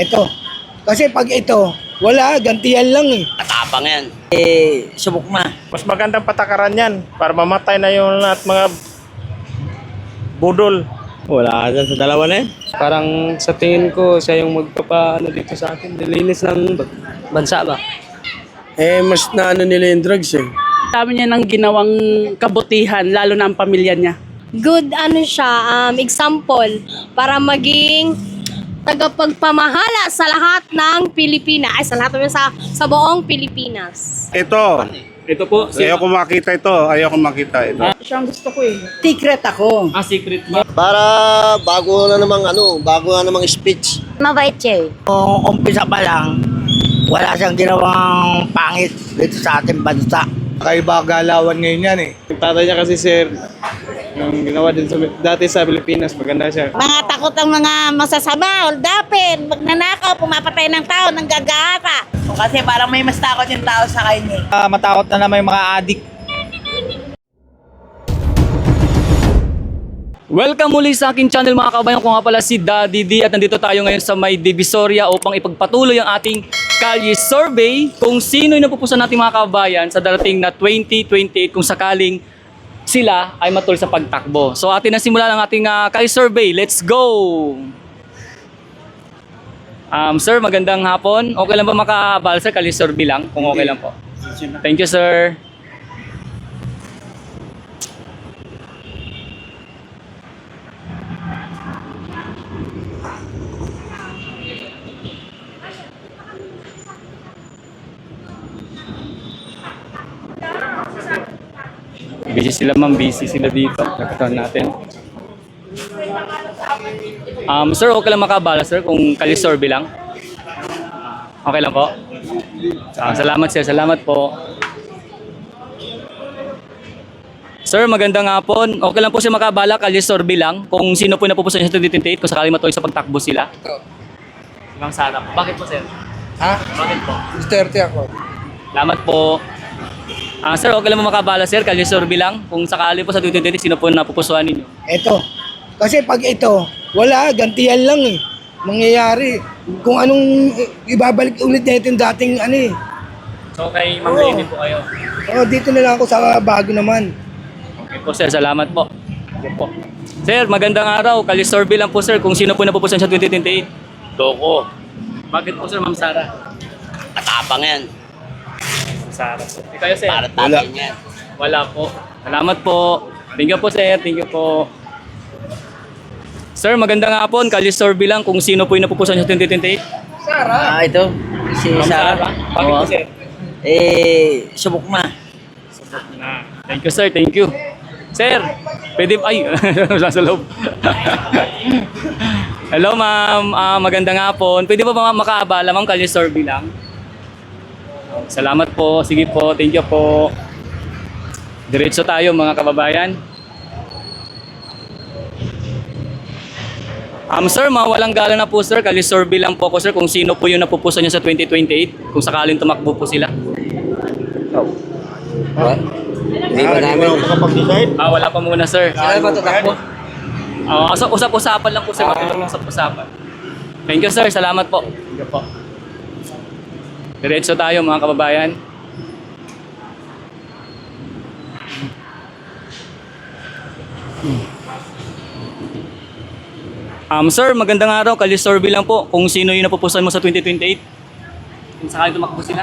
Ito. Kasi pag ito, wala, gantihan lang eh. Matapang yan. Subok na. Mas magandang patakaran yan para mamatay na yung lahat mga budol. Wala ka dyan sa dalawa na yan. Parang sa tingin ko, siya yung magpapaano dito sa akin. Nilinis ng bansa ba? Mas na ano nila yung drugs eh. Dami niya ng ginawang kabutihan, lalo na ang pamilya niya. Good ano siya, example para maging tagapagpamahala sa lahat ng Pilipinas, ay sa lahat ng sa buong Pilipinas. Ito po. Ayaw ko makita ito. Ayaw ko makita ito. Siya ang gusto ko eh. Secret ako. Secret ba? Para bago na namang speech. Mabait siya eh. Umpisa pa lang, wala siyang ginawang pangit dito sa ating bansa. Kaiba galawan ngayon yan eh. Yung tatay niya kasi sir, yung ginawa din dati sa Pilipinas, maganda siya. Mga takot ang mga masasama, holdapin, magnanakaw, pumapatay ng tao, ng gagahata. Kasi parang may mas takot yung tao sa kanya. Matakot na naman yung mga adik. Welcome muli sa aking channel mga kabayan, ko nga pala si Daddy D at nandito tayo ngayon sa May Divisoria upang ipagpatuloy ang ating kalye survey kung sino yung napupusan natin mga kabayan sa darating na 2028 kung sakaling sila ay matul sa pagtakbo. So atin na simulan ang ating kalye survey. Let's go! Sir, magandang hapon. Okay lang ba makabal sir? Kalye survey lang kung okay lang po. Thank you sir. Busy sila ma'am, busy sila dito. Nagkataon natin. Sir, okay lang makabala sir kung kalisorbe lang? Okay lang po? Salamat sir, salamat po. Sir, magandang hapon. Okay lang po siya makabala, kalisorbe lang kung sino po napupusan niya sa 2028 kung sakali matuloy sa pagtakbo sila? Ibang sana po. Bakit po sir? Ha? Bakit po? 30 ako. Salamat po. Sir, okay lang mo makabala sir, kalisorbe lang kung sakali po sa 2028 sino po napupusuan ninyo? Ito. Kasi pag ito, wala, gantihan lang eh. Mangyayari. Kung anong ibabalik ulit natin dating ano eh. So kay Ma'am Lady po kayo. Dito na lang ako sa bago naman. Okay po sir, salamat po. Okay po. Sir, magandang araw. Kalisorbe lang po sir kung sino po napupusan sa 2028. Loko. Bakit po sir, Ma'am Sara? Matapang yan. Sara. Kayo sir? Para tatin yan. Wala po. Salamat po. Thank you po sir, thank you po. Sir, magandang hapon. Kalisorbe lang kung sino po yung napupusan sa 2028. Ito, si Ma'am Sarah. Bakit po sir? Subok na. Thank you sir, thank you. Sir, pwede ay nasa loob. Hello ma'am, magandang hapon. Pwede ba makaabala ma'am, kalisorbe lang? Salamat po, sige po, thank you po. Diretso tayo mga kababayan. Sir, mawalang gala na po sir, kalisorbe lang po ako sir kung sino po yung napupusan niya sa 2028 kung sakaling tumakbo po sila. Hindi ba namin? Wala pa muna sir. Sila ba tatakbo? Usap-usapan lang po sir, usap-usapan. Thank you sir, salamat po. Thank you po. Diretso tayo mga kababayan. Sir, magandang araw. Kalisorbe lang po kung sino yung napupusan mo sa 2028. Kung sakaling tumakbo sila.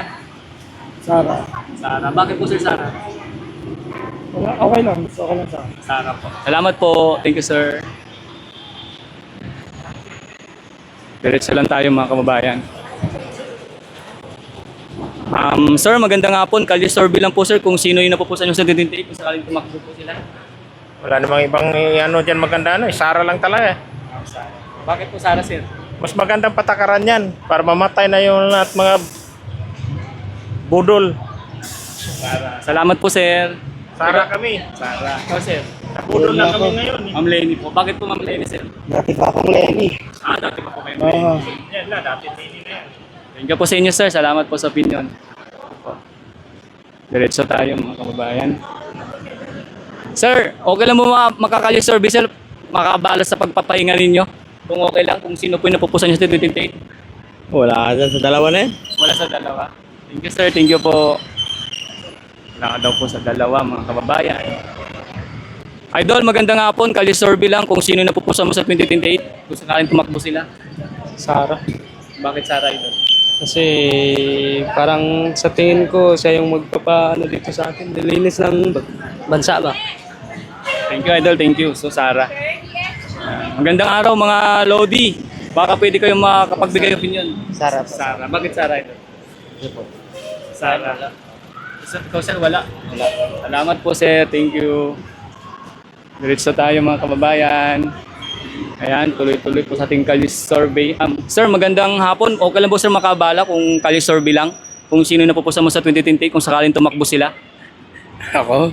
Sara. Sara. Bakit po sir Sara? Okay lang. Gusto ko lang sa Sara po. Salamat po. Thank you sir. Diretso lang tayo mga kababayan. Sir, magandang hapon. Kalisorbe lang po sir kung sino yung napupusan nyo sa 2028 kung sakaling tumakbo po sila. Wala namang ibang ano dyan maganda. Sara lang talaga. Bakit po Sara sir? Mas magandang patakaran yan para mamatay na yung lahat mga budol. Sara. Salamat po sir. Sara kami. Sara. Oh, sir. Budol na kami ngayon. Ma'am Lenny po. Bakit po Ma'am Lenny sir? Dati pa akong Lenny. Dati pa po kayo Lenny. Yan lang, dati hindi na yan. Thank you po sa inyo sir. Salamat po sa opinion. Diretso tayo mga kababayan. Sir, okay lang mo makakalisorbe sir? Makakabala sa pagpapahinga ninyo? Kung okay lang, kung sino po yung napupusan nyo sa 2028? Wala ka dyan sa dalawa na yan. Wala sa dalawa. Thank you, sir. Thank you po. Wala ka daw po sa dalawa, mga kababayan. Idol, magandang hapon. Kalye survey lang kung sino napupusa mo sa 2028. Kung sakaling tumakbo sila. Sara. Bakit Sara, Idol? Kasi parang sa tingin ko siya yung magpapaano dito sa atin. Nilinis ng bansa ba? Thank you, Idol. Thank you. So, Sara. Magandang araw, mga Lodi. Baka pwede kayong makapagbigay opinion. Sara. Sara. Bakit Sara, Idol? Sara. Ikaw, sir, wala? Wala. Salamat po, sir. Thank you. Diretso tayo, mga kababayan. Ayan, tuloy-tuloy po sa ating Kalye survey. Sir, magandang hapon. Okay lang po, sir, makabala kung Kalye survey lang? Kung sino na pupusa mo sa 2020, kung sakaling tumakbo sila? Ako?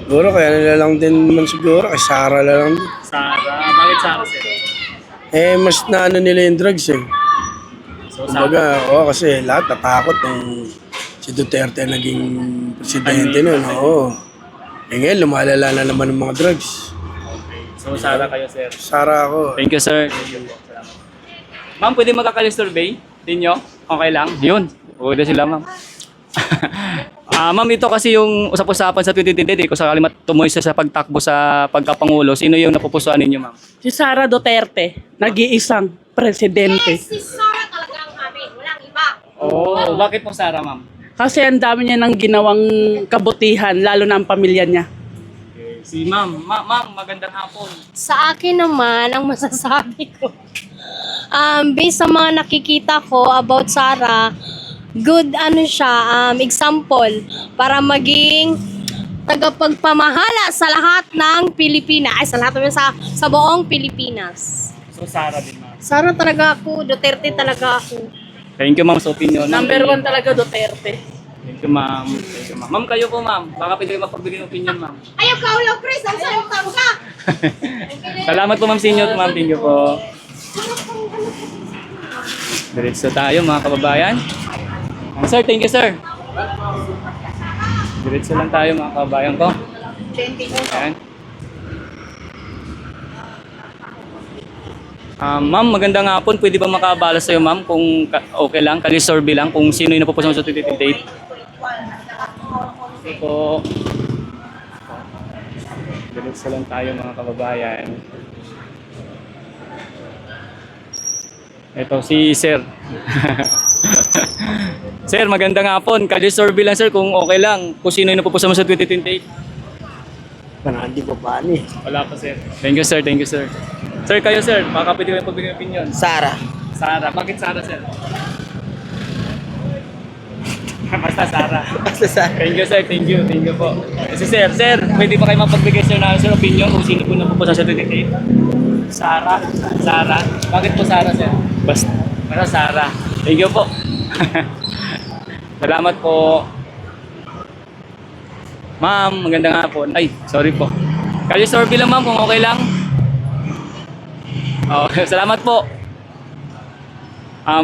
Siguro kaya nila lang din naman siguro. Kay Sara na lang din. Sara. Bakit Sara, sir? Mas naano nila yung drugs eh. So, Sara. Kumbaga, kasi lahat natakot nung si Duterte naging presidente nun. Oo. Ngayon, lumalala na naman ng mga drugs. So, Sara kayo, sir. Sara ako. Thank you, sir. Thank you po. Salamat. Ma'am, pwede magka-Kalye survey? Dinyo? Okay lang? Yun. Pwede sila, ma'am. Ma'am, ito kasi yung usap-usapan sa 2020 kung sakali tumuloy siya sa pagtakbo sa pagkapangulo. Sino yung napupusuan ninyo, ma'am? Si Sara Duterte, nag-iisang presidente. Si Sara talaga ang amin. Walang iba. Oh, bakit po Sara, ma'am? Kasi ang dami niya nang ginawang kabutihan, lalo na ang pamilya niya. Si ma'am. Ma'am, magandang hapon. Sa akin naman, ang masasabi ko, based sa mga nakikita ko about Sara, good siya, example, para maging tagapagpamahala sa lahat ng Pilipinas, ay sa lahat sa buong Pilipinas. So, Sara din, ma'am. Sara talaga ako, Duterte talaga ako. Thank you, ma'am, sa opinion. Number 1 talaga Duterte. Thank you, ma'am. Thank you, ma'am. Ma'am, kayo po, ma'am. Baka pwede kayo mapagbigay ng opinion, ma'am. Ayaw ka, ulaw, Chris! Ang sayang tao ka! Salamat po, ma'am, sa inyo. Ma'am, thank you po. Diretso tayo, mga kababayan. Sir, thank you, sir. Diretso lang tayo, mga kababayan ko. Ayan. Ma'am, magandang hapon. Pwede ba makabala sa'yo, ma'am, kung okay lang, Kalye survey lang, kung sino yung napupusa mo sa 2028? Ito. Diretso lang tayo, mga kababayan. Ito, si Sir. Sir, magandang hapon. Kalye survey lang, sir, kung okay lang, kung sino yung napupusa mo sa 2028? Hindi pa paano eh. Wala pa, sir. Thank you, sir. Thank you, sir. Sir, kayo, sir. Baka pwede kayo pagbigay ng opinion. Sara. Sara. Bakit Sara, sir? Basta Sara. Basta Sara. Thank you, sir. Thank you. Thank you po. Si Sir. Sir, pwede ba kayo mapagbigay, sir, na sir, opinion kung sino po napupusa sa 2028? Sara. Sara. Bakit po Sara, sir? Basta Sara. Thank you po. Salamat po. Ma'am, magandang hapon. Ay, sorry po. Kalye survey lang, ma'am, kung okay lang. Okay, salamat po.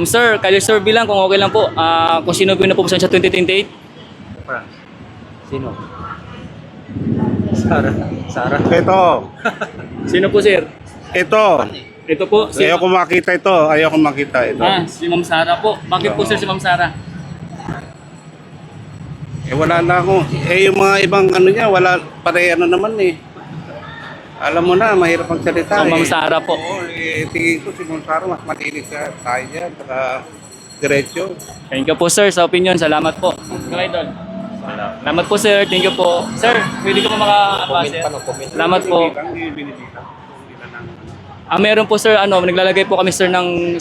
Sir, Kalye survey lang kung okay lang po. Kung sino po yung napupusan sa 2028? Sino? Sara. Ito. Sino po, sir? Ito. Ito po. Si Ayaw ko makita ito. Ayaw ko makita ito. si Ma'am Sara po. Bakit po, sir, si Ma'am Sara? Wala na ako. Yung mga ibang ano niya, wala pare ano naman eh. Alam mo na, mahirap ang salita. So, Ma'am Sara po. Oo, tingin ko si Ma'am Sara, mas malinis siya. Tayo niya, saka diretso. Thank you po, sir, sa opinion. Salamat po. Idol. Salamat po, sir. Thank you po. Sir, pwede ko makapa, sir. Salamat po. Meron po, sir, naglalagay po kami, sir,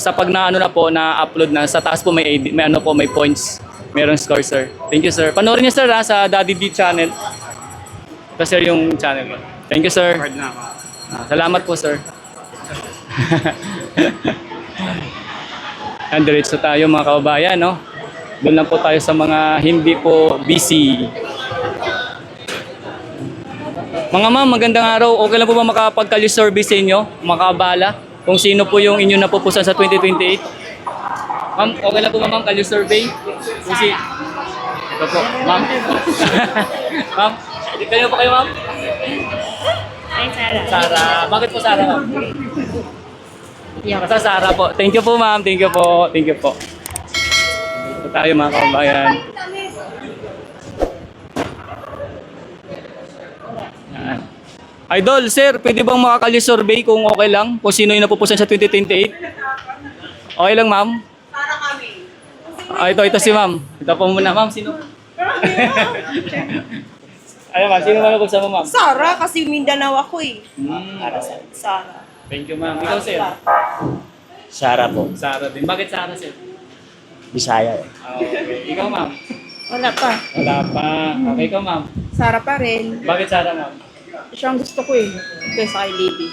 sa pag na po, na upload na, sa taas po may may points. Meron score, sir. Thank you, sir. Panoorin niyo, sir, sa Daddy D channel. Ito, sir, yung channel ko. Thank you, sir. Salamat po, sir. And diretso tayo, mga kababayan, no? Doon lang po tayo sa mga hindi po busy. Mga ma'am, magandang araw. Okay lang po ba makapag-Kalye survey sa inyo? Makabala? Kung sino po yung inyo napupusan sa 2028? Ma'am, okay lang po ba, ma'am, Kalye survey? Kasi, ito po, ma'am. Ma'am, kayo po kayo, ma'am? Ay, Sara. Sara. Bakit po Sara, ma'am? Basta Sara po. Thank you po, ma'am. Thank you po. Thank you po. Dito tayo mga kababayan. Yan. Idol, sir, pwede bang makakali-survey kung okay lang? Kung sino yung napupusan sa 2028? Okay lang, ma'am? Para kami. Ito si ma'am. Ito po muna, ma'am. Sino? Ayun, ma'am. Sino ba napupusan mo, ma'am? Sara, kasi Mindanao ako eh. Sara. Thank you, ma'am. Ikaw, sir? Sara po. Sara din. Bakit Sara, sir? Bisaya eh. Okay. Ikaw, ma'am? Wala pa. Wala pa. Okay, ikaw, ma'am? Sara pa rin. Bakit Sara, ma'am? Siya ang gusto ko eh. Kaysa kay Libby.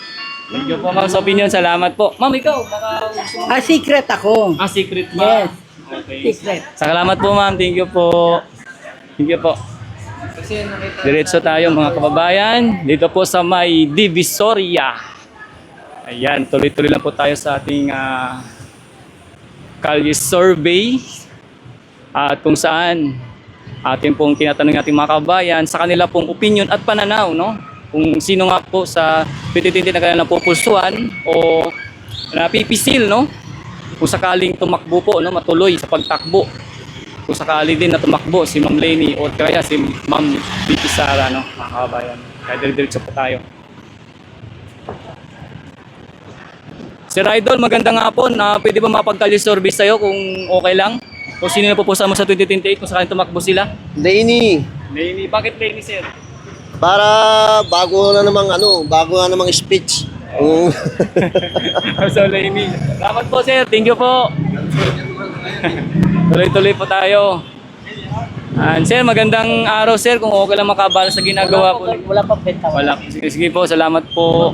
Thank you po, ma'am, sa opinion. Salamat po. Ma'am, ikaw, baka gusto mo. Secret ako. Secret, ma'am. Yes. Okay. Secret. Salamat po, ma'am. Thank you po. Thank you po. Diretso tayo, mga kababayan. Dito po sa may Divisoria. Ayan, tuloy-tuloy lang po tayo sa ating Kalye survey. At kung saan ating pong tinatanong ating mga kababayan sa kanila pong opinion at pananaw, no? Kung sino nga po sa 2020 na kanilang napupulsuhan o napipisil, no? Kung sakaling tumakbo po, no, matuloy sa pagtakbo. Kung sakali din na tumakbo si Ma'am Leni o kaya si Ma'am Vicky Sara, no, mga kababayan. Kaya diretso po tayo. Sir Idol, magandang hapon. Pwede ba mapagkalye survey sa'yo kung okay lang? Kung sino na pupusa mo sa 2028 kung sakaling tumakbo sila? Leni, Leni, bakit Leni, sir? para bago na namang speech. So, Leni. Salamat po, sir. Thank you po. Tuloy-tuloy po tayo. Sir, magandang araw, sir. Kung okay lang makabala sa ginagawa ko. Wala pa benta. Wala. Sige po, salamat po.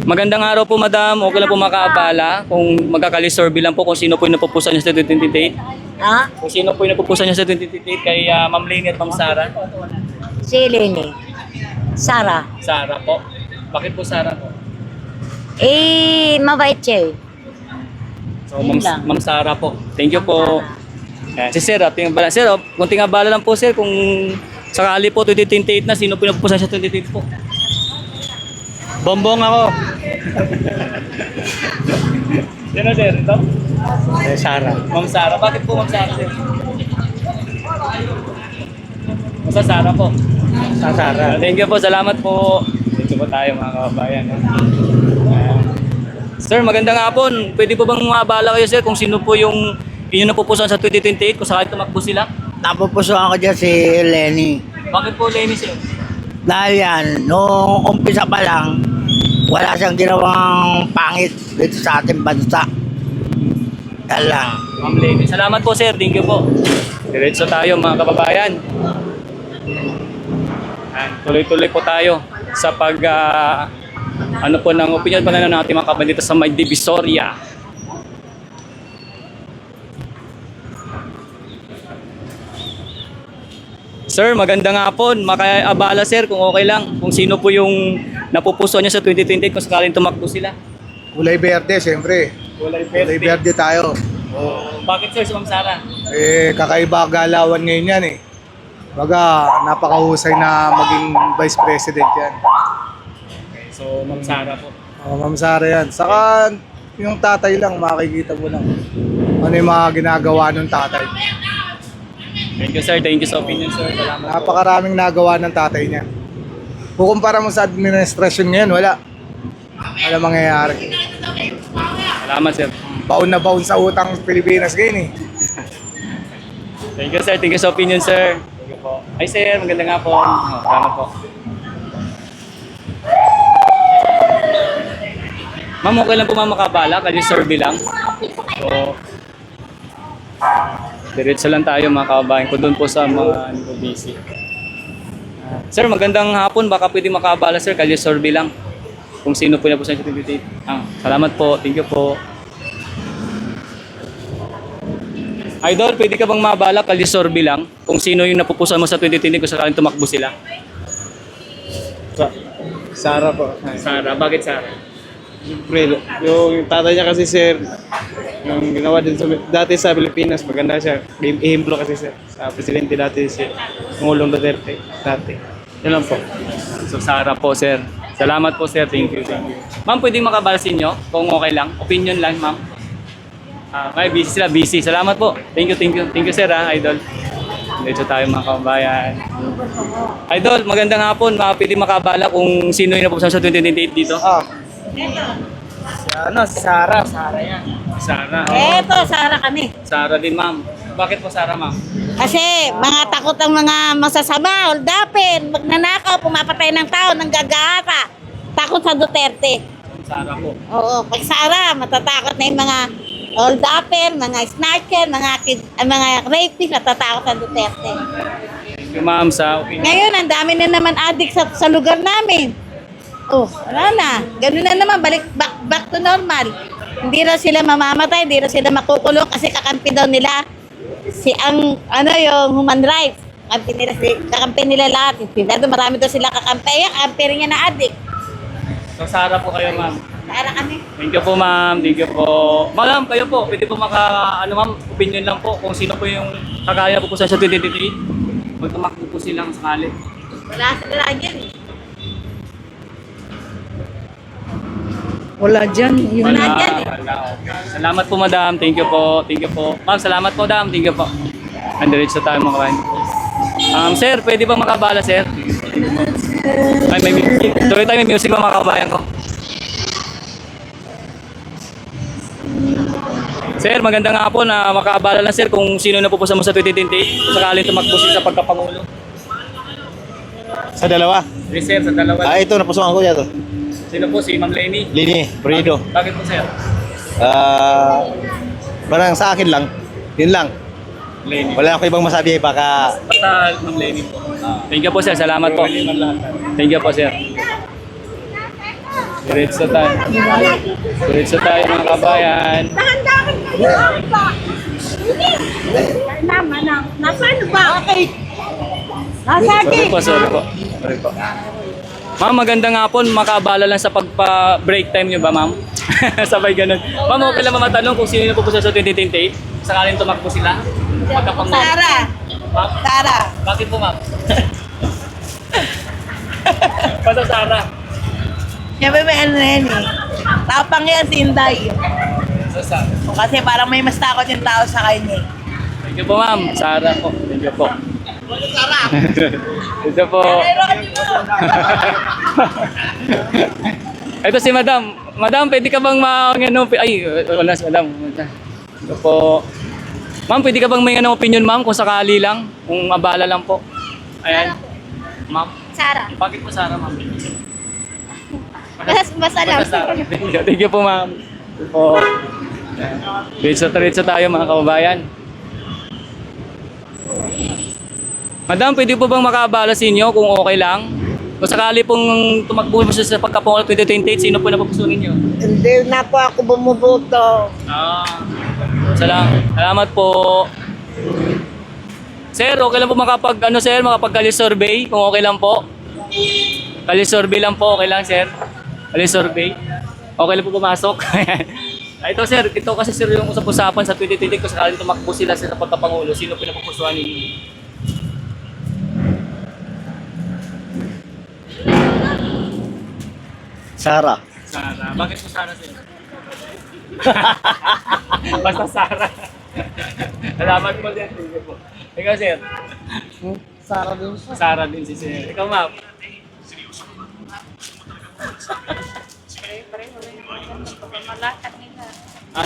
Magandang araw po, madam. Okay lang po makaabala kung magkakali-survey lang po kung sino po yung napupusan niya sa 2028. Ha? Kung sino po yung napupusan niya sa 2028 kay Ma'am Leni at Ma'am Sara. Si Leni. Sara. Sara po. Bakit po Sara po? Mabait siya eh. So, Ma'am Sara po. Thank you po. Yan. Si Sir, tingnan bala. Sir, kunting abala lang po, sir, kung sakali po 2028 na, sino po yung napupusan sa 2028 po? Bombong ako. Sino, sir? Ito? Sara. Ma'am Sara. Bakit po Ma'am Sara, sir? Basta Sara po. Sara. Thank you po. Salamat po. Dito po tayo, mga kababayan. Sir, magandang hapon. Pwede po bang maabala kayo, sir, kung sino po yung inyong napupusan sa 2028 kung sakali tumakbo sila? Napupusuan ko dyan si Leni. Bakit po, Leni, sir? Dahil yan, noong umpisa pa lang, wala siyang ginawang pangit dito sa ating bansa. Yan lang. Ma'am Leni. Salamat po, sir. Thank you po. Diretso tayo, mga kababayan. Tuloy-tuloy po tayo sa ano po ng opinion pa na ng ating mga kababayan dito sa may Divisoria. Sir, magandang hapon. Makaabala, sir, kung okay lang. Kung sino po yung napupuso niya sa 2028 kung sakaling tumakbo sila. Kulay berde, siyempre. Kulay Kulay berde tayo. Bakit, sir, si Ma'am Sara? Kakaiba galawan ngayon yan eh. Baga, napakahusay na maging vice president yan. So, Ma'am Sara po. Ma'am Sara yan. Saka, yung tatay lang, makikita mo lang. Ano yung mga ginagawa ng tatay. Thank you, sir. Thank you sa opinion, sir. Salamat po. Napakaraming nagawa ng tatay niya. Kukumpara mo sa administrasyon ngayon, wala. Wala mangyayari. Salamat, sir. Baon na baon sa utang Pilipinas ngayon eh. Thank you, sir. Thank you sa opinion, sir. Thank you po. Ay, sir. Magandang hapon. Salamat po. Ma'am, okay lang po ma'am makabala. Kasi survey lang. So, diretso lang tayo mga kababayan ko doon po sa mga busy. Sir, magandang hapon. Baka pwede makabala, sir. Kasi survey lang. Kung sino po na po sa activity. Salamat po. Thank you po. Idol, pwede ka bang mabala kalye survey lang kung sino yung napupusan mo sa 2020 kung sakaling tumakbo sila? Sara po. Sara, bakit Sara? Siyempre, yung tatay niya kasi sir, yung ginawa din dati sa Pilipinas, maganda siya. Ihemplo kasi sir, sa presidente dati si Pangulong Duterte dati. Yan lang po. So Sara po, sir. Salamat po, sir. Thank you, thank you. Ma'am, pwedeng makabala sa inyo kung okay lang. Opinion lang, ma'am. May busy sila, busy. Salamat po. Thank you, thank you. Thank you, sir, Idol. Dito tayo mga kabayan. Idol, magandang hapon. Pwede makabala kung sino yung napupusan sa 2028 dito? Si Sarah yan. Sara. Eto, Sara kami. Sara din, ma'am. Bakit po Sara, ma'am? Kasi mga takot ang mga masasama, holdapin, magnanakaw, pumapatay ng tao, nanggagahasa. Takot sa Duterte. Sara po. Oo, pag Sara, matatakot na yung mga holdapin, mga snatcher, mga rapist, natatakot sa Duterte. Thank you, ma'am, sa opinion. Ngayon, ang dami na naman addict sa lugar namin. Oh, wala na. Ganun na naman, back to normal. Hindi raw sila mamamatay, hindi raw sila makukulong kasi kakampi daw nila yung human rights. Kakampi nila lahat. Marami daw sila kakampi. Kampi rin niya na addict. So, Sara po kayo, ma'am. Sara kami. Thank you po, ma'am. Thank you po. Ma'am, kayo po. Pwede po ma'am, opinion lang po kung sino po yung kagaya po sa 2028. Magtumakbo po silang sakali. Wala sila dyan. Wala dyan. Yun. Wala dyan eh. Wala. Salamat po, madam. Thank you po. Thank you po. Ma'am, salamat po, madam. Thank you po. Andiretso tayo mga kabayan. Sir, pwede ba makabala, sir? Ay, may music. Tuloy tayo, may music ba mga kabayan ko? Sir, magandang hapon na makabala lang, sir, kung sino na pupusa mo sa 2028 kung sakaling tumakbo siya sa pagkapangulo. Sa dalawa. Yes, sir, sa dalawa. Ito, napusukan ko yan to. Sino po? Si Ma'am Lenny? Lini, Perido. Bakit po, sir? Parang sa akin lang. Yun lang. Lenny. Wala ako ibang masabi baka Basta Ma'am Lenny po. Thank you po, sir. Salamat po. Thank you po, sir. Diretso tayo. Diretso tayo mga kabayan. Nasaan ba? Sorry po, sorry po. Sorry po. Ma'am, magandang hapon. Makabala lang sa pagpa-break time nyo ba, ma'am? Sabay ganun. Ma'am, okay lang matanong kung sino na pupusa sa 2028? Sakaling tumakbo sila? Pagkapangulo. Sara. Ma'am? Sara. Bakit po, ma'am? Basta Sara. Siyempre may ano na yan eh. Tapang yan si Inday. So, Sara. Kasi parang may mas takot yung tao sa kanya eh. Thank you po, ma'am. Sara po. Thank you po. Sara. Ito po. Ito si Madam. Madam, pwede ka bang wala si Madam. Ito po. Ma'am, pwede ka bang may opinion, ma'am, kung sakali lang? Kung abala lang po. Ayan. Ma'am. Sara. Bakit po Sara, ma'am? Basta lang. Thank you po, ma'am. Ito po. Diretso tayo, mga kababayan. Madam, pwede po bang makabala sa inyo kung okay lang? Kung sakali pong tumakbo po sa pagkapangulo 2028, sino po napupusunin niyo? Hindi na po ako bumuboto. Salamat po. Sir, okay lang po makapag-kalis survey kung okay lang po. Kalis survey lang po, okay lang, sir. Kalis survey. Okay lang po pumasok. Ito sir, ito kasi sir yung usap-usapan sa 2028 kung sakaling tumakbo sila sa pagkapangulo, sino pinapupusuan ninyo? Sara. Sara. Bakit po Sara, sir? Basta Sara. Salamat po, sir. Thank you po. Ikaw, sir? Sara din. Sara din si sir. Ikaw, ma'am?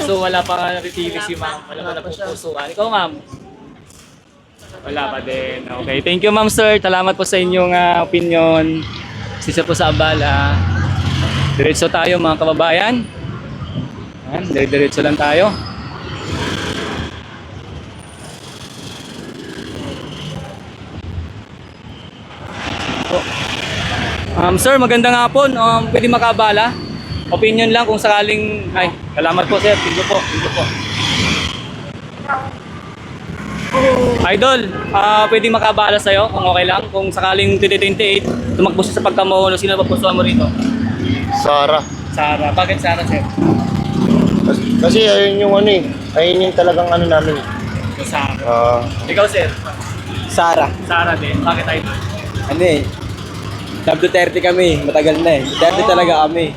So wala pa nga natitili si ma'am. Wala pa napupusuan. Ikaw, ma'am? Wala pa din. Okay. Thank you, ma'am, sir. Salamat po sa inyong opinion. Sisa po sa abala. Diretso tayo, mga kababayan. Ayan, diretso lang tayo. Sir, magandang hapon. Pwede makabala? Opinion lang kung sakaling... Ay, salamat po, sir. Thank you po. Thank you po. Idol, pwede makabala sa'yo kung okay lang? Kung sakaling 2028, tumakbo siya sa pagkamulo, sino papusuan mo rito? Sara. Sara. Bakit Sara, sir? Kasi ayun yung ayun yung talagang namin. So, Sara. Ikaw, sir? Sarah. Sara din. Bakit idol? Sab Duterte kami, matagal na eh. Duterte talaga kami.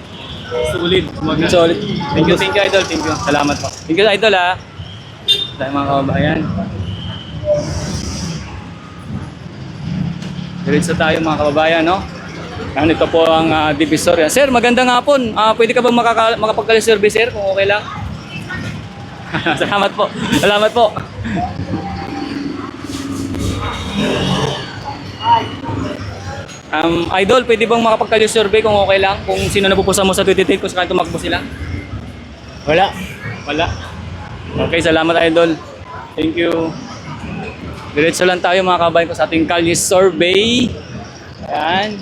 Solid. Solid. Thank you, Idol. Thank you. Salamat po. Thank you, Idol, ha. Tayo mga kababayan. Diretso tayo mga kababayan, no? Ito po ang Divisoria. Sir, magandang hapon. Pwede ka bang makapagkali-survey, sir, kung okay lang? Salamat po. Salamat po. Idol, pwede bang makapagkali-survey kung okay lang? Kung sino napupusan mo sa 2010 kung saan tumakbo sila? Wala. Wala. Okay, salamat, Idol. Thank you. Diretso lang tayo mga kabayan ko sa ating kalye survey. Ayan.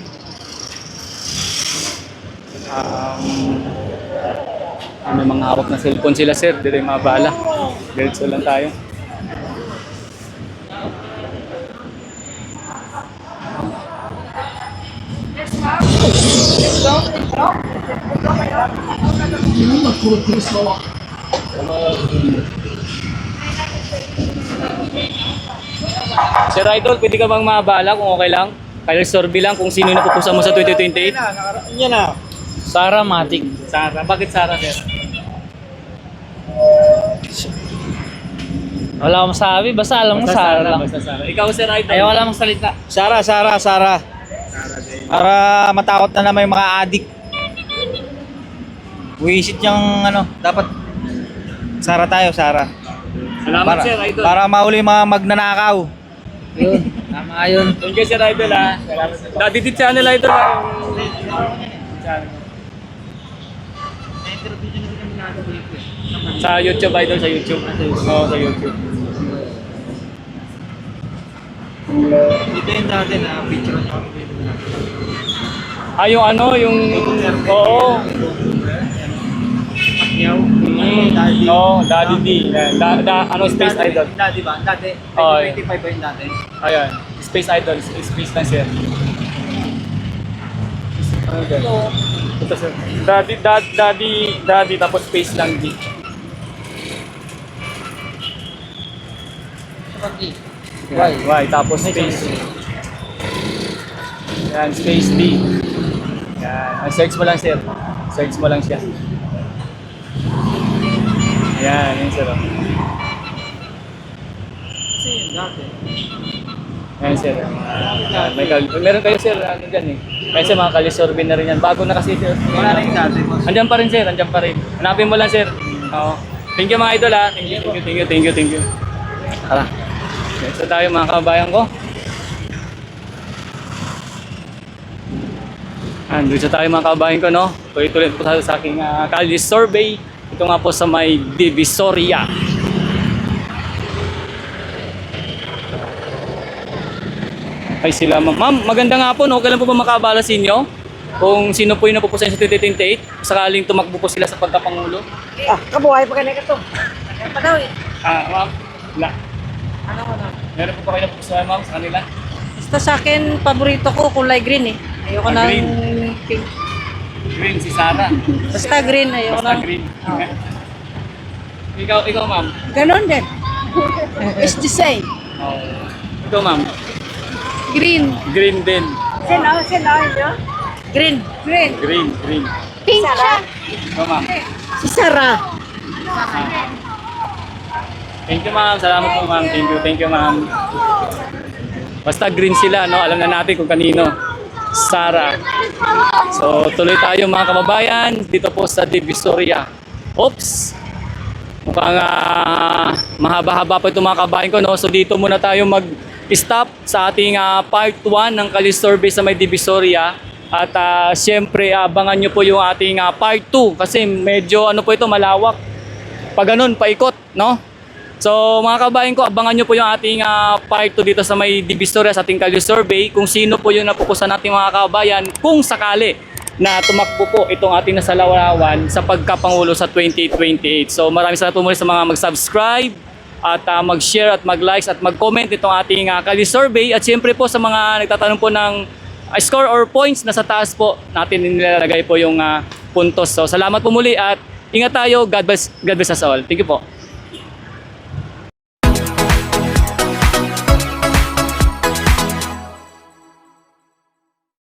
May mga hawak na cellphone sila, sir. Dito yung mga bala. Diretso lang tayo. Sir Idol, pwede ka bang mabala kung okay lang? Kaya survey lang kung sino yung napupusan mo sa 2028? Yan na. Sara Matic. Sara. Bakit Sara, sir? Wala akong masabi, basta alam mo Sara lang. Basta Sara. Ikaw, Sir Idol. Ayaw wala mong salita. Sara. Para matakot na naman yung mga adik. Wisit yung dapat Sara tayo, Sara. Salamat, Sir Idol. Para mahuli yung mga magnanakaw. Yun, tama yun. Thank you, Sir Idol, ha. Daddy Dit Channel, Idol, ha. Sa YouTube, Idol, sa YouTube. Oo, sa YouTube. Ito yung dati na picture nyo. Yung oo. No, Daddy D. Space Idol. Dati ba? Dati? Oo. 25 ba yung dati? Ayan, Space Idol. Space lang, sir. Ito, sir. Daddy, tapos Space lang, D. Y, tapos Space. Yan, Space D. Yan, search mo lang, sir. Search mo lang siya. Yan, yun, sir. Yan, sir. Yan, meron kayo, sir, dyan eh. Kasi mga kalisorbe na rin yan. Bago na kasi, sir. Wala na yung dati. Andyan pa rin, sir. Andyan pa rin. Hanapin mo lang, sir. Oo. Thank you, mga idol, ha. Thank you. Tara. Next tayo, mga kabayan ko. Andun tayo, mga kabayan ko, no? Tuloy-tuloy po tayo sa aking kalye survey. Ito nga po sa may Divisoria. Ay sila, ma'am, magandang hapon. Okay lang po ba makabala sa inyo? Kung sino po yung napupusan sa 2028? Sakaling tumakbo po sila sa pagkapangulo? Kabuhay pa kanina ka to. Pa daw eh. Ma'am, wala. Meron po ba kayo napupusan, ma'am, sa kanila? Basta sa akin, paborito ko kulay green eh. Ayoko ng Green. pink. Green, si Sarah. Basta green, ayoko Basta ng... green. Ikaw, ma'am. Ganon din. It's the same. Oh. Ikaw, ma'am. Green. Green din. Sino yun? Green. Green. Pink siya. Ikaw, ma'am. Si Sarah. Thank you, ma'am. Salamat po, ma'am. Thank you, ma'am. Basta green sila, no? Alam na natin kung kanino. Sarah. So, tuloy tayo, mga kababayan. Dito po sa Divisoria. Oops! Mukhang mahaba-haba pa itong mga kababayan ko, no? So, dito muna tayo mag-stop sa ating part 1 ng kalye survey sa may Divisoria. At siyempre, abangan nyo po yung ating part 2 kasi medyo ano po ito, malawak. Pag ganun, paikot, no? So mga kabayan ko, abangan nyo po yung ating part 2 dito sa may Divisoria sa ating kalye survey kung sino po yung napupusan nating mga kabayan kung sakali na tumakbo po itong ating nasalarawan sa pagkapangulo sa 2028. So maraming salamat po muli sa mga mag-subscribe at mag-share at mag-likes at mag-comment itong ating kalye survey at siyempre po sa mga nagtatanong po ng score or points na sa taas po natin nilalagay po yung puntos. So salamat po muli at ingat tayo. God bless us all. Thank you po.